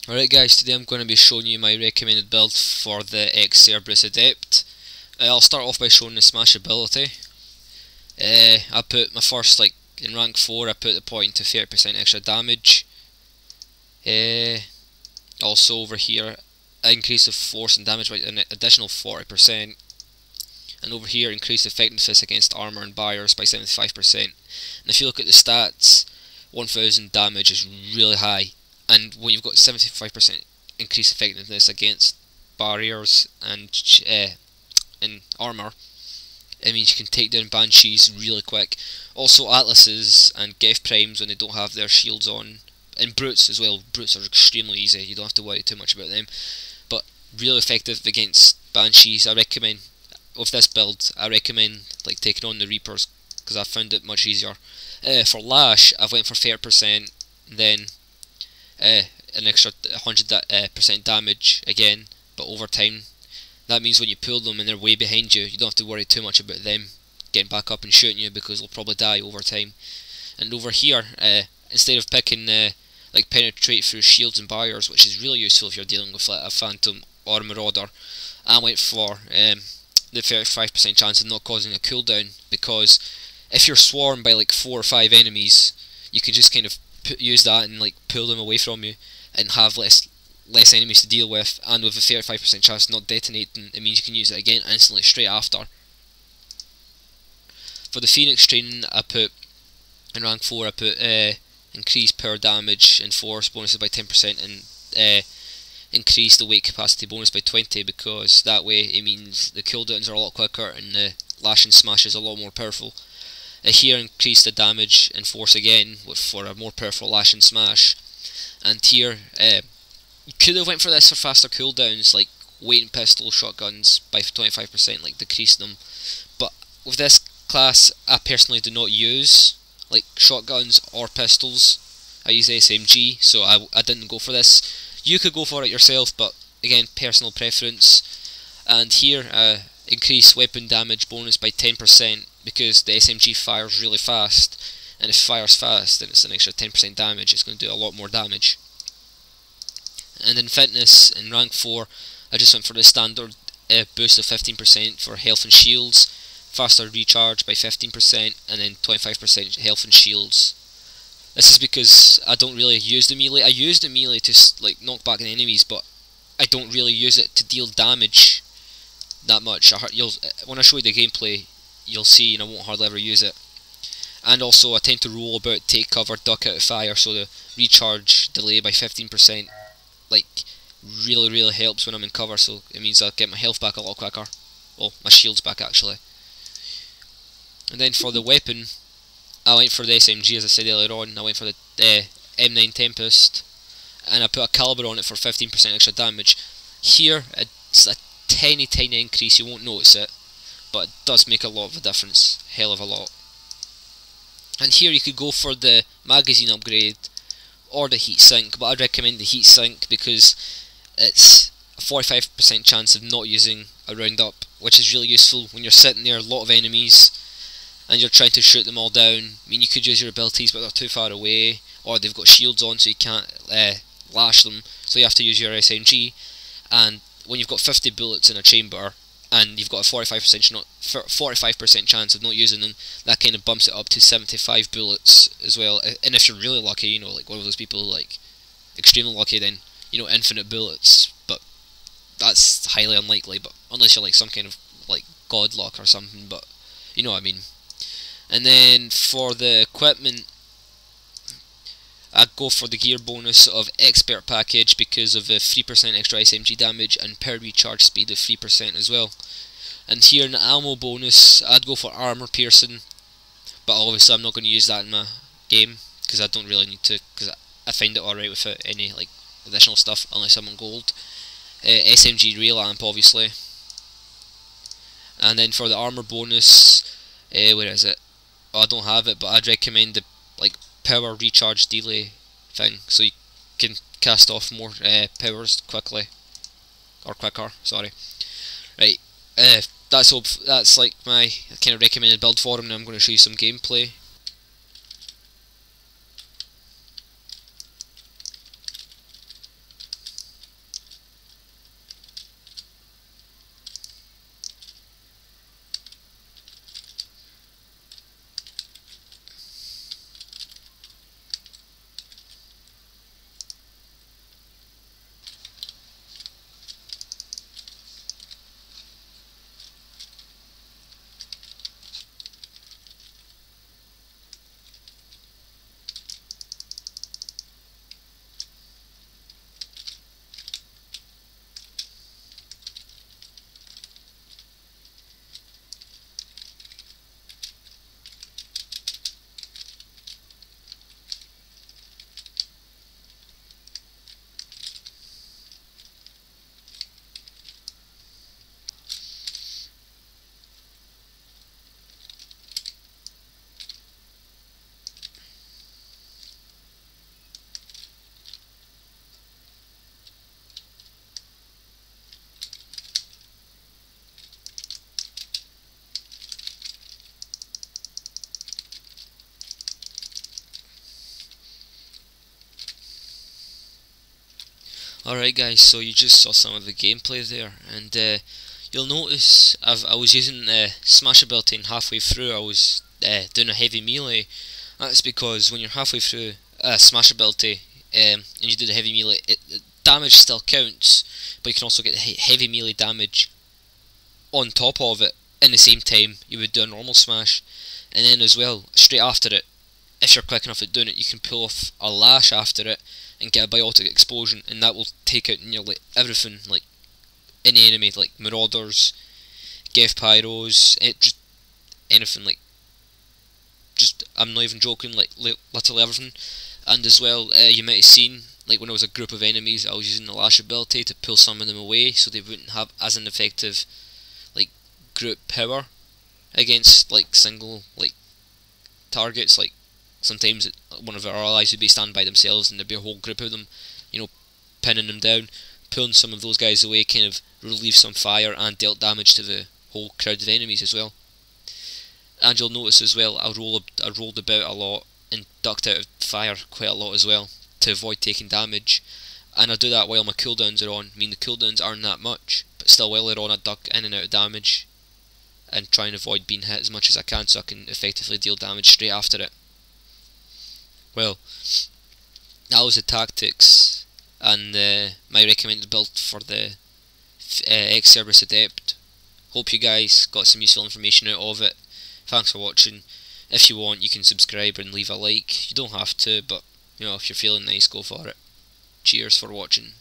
Alright guys, today I'm going to be showing you my recommended build for the Ex-Cerberus Adept. I'll start off by showing the smash ability. I put my first, in rank 4, I put the point to 30% extra damage. Also over here, I increase the force and damage by an additional 40%. And over here, increase effectiveness against armor and barriers by 75%. And if you look at the stats, 1000 damage is really high. And when you've got 75% increased effectiveness against barriers and armor, it means you can take down banshees really quick. Also atlases and Geth primes when they don't have their shields on, and brutes as well. Brutes are extremely easy, you don't have to worry too much about them, but really effective against banshees. I recommend, with this build, I recommend taking on the reapers, because I found it much easier. For lash, I've went for 30%, then an extra 100% damage again, but over time. That means when you pull them and they're way behind you, you don't have to worry too much about them getting back up and shooting you, because they'll probably die over time. And over here, instead of picking penetrate through shields and barriers, which is really useful if you're dealing with a phantom or a marauder, I went for the 35% chance of not causing a cooldown, because if you're swarmed by 4 or 5 enemies, you can just kind of use that and pull them away from you and have less enemies to deal with, and with a 35% chance of not detonating, it means you can use it again instantly straight after. For the Phoenix training, I put in rank 4, I put increased power damage and force bonuses by 10%, and increase the weight capacity bonus by 20, because that way it means the cooldowns are a lot quicker and the lash and smash is a lot more powerful. Here, increase the damage and force again for a more powerful lash and smash. And here, you could have went for this for faster cooldowns, like weight and pistol shotguns by 25%, decrease them. But with this class, I personally do not use shotguns or pistols. I use SMG, so I didn't go for this. You could go for it yourself, but again, personal preference. And here, increase weapon damage bonus by 10%, because the SMG fires really fast, and if it fires fast, then it's an extra 10% damage. It's going to do a lot more damage. And in fitness, in rank 4, I just went for the standard boost of 15% for health and shields, faster recharge by 15%, and then 25% health and shields. This is because I don't really use the melee. I use the melee to knock back the enemies, but I don't really use it to deal damage that much. When I show you the gameplay, you'll see, and I won't hardly ever use it. And also, I tend to roll about, take cover, duck out of fire, so the recharge delay by 15% really helps when I'm in cover, so it means I'll get my health back a lot quicker. Well, my shield's back actually. And then for the weapon, I went for the SMG, as I said earlier on. I went for the M9 Tempest, and I put a caliber on it for 15% extra damage. Here, it's a tiny increase, you won't notice it, but it does make a lot of a difference, hell of a lot. And here you could go for the magazine upgrade or the heat sink, but I'd recommend the heat sink because it's a 45% chance of not using a roundup, which is really useful when you're sitting there, a lot of enemies, and you're trying to shoot them all down. I mean, you could use your abilities, but they're too far away, or they've got shields on, so you can't lash them, so you have to use your SMG. And when you've got 50 bullets in a chamber, and you've got a 45% chance of not using them, that kind of bumps it up to 75 bullets as well. And if you're really lucky, one of those people extremely lucky, then infinite bullets. But that's highly unlikely. But unless you're some kind of god luck or something. But you know what I mean. And then for the equipment, I'd go for the gear bonus of Expert Package because of the 3% extra SMG damage and power recharge speed of 3% as well. And here in the ammo bonus, I'd go for Armor Piercing, but obviously I'm not going to use that in my game because I don't really need to, because I find it alright without any additional stuff unless I'm on gold. SMG Ray Lamp obviously. And then for the armor bonus, where is it? Oh, I don't have it, but I'd recommend the power recharge delay thing, so you can cast off more powers quickly, or quicker, sorry. Right, that's my kind of recommended build for him. Now I'm going to show you some gameplay. Alright guys, so you just saw some of the gameplay there, and you'll notice I was using Smash ability, and halfway through I was doing a heavy melee. That's because when you're halfway through a Smash ability and you do the heavy melee, damage still counts, but you can also get heavy melee damage on top of it in the same time you would do a normal Smash. And then as well, straight after it, if you're quick enough at doing it, you can pull off a lash after it and get a biotic explosion, and that will take out nearly everything, like any enemy, like marauders, Geth pyros, just anything, like, just, I'm not even joking, like literally everything. And as well, you might have seen, like when it was a group of enemies, I was using the lash ability to pull some of them away so they wouldn't have as an effective like group power against like single like targets. Like sometimes one of our allies would be stand by themselves and there'd be a whole group of them, you know, pinning them down. Pulling some of those guys away kind of relieved some fire and dealt damage to the whole crowd of enemies as well. And you'll notice as well, I rolled about a lot and ducked out of fire quite a lot as well to avoid taking damage. And I do that while my cooldowns are on. I mean, the cooldowns aren't that much, but still while they're on I duck in and out of damage and try and avoid being hit as much as I can so I can effectively deal damage straight after it. Well, that was the tactics and my recommended build for the Ex-Cerberus Adept. Hope you guys got some useful information out of it. Thanks for watching. If you want, you can subscribe and leave a like. You don't have to, but you know, if you're feeling nice, go for it. Cheers for watching.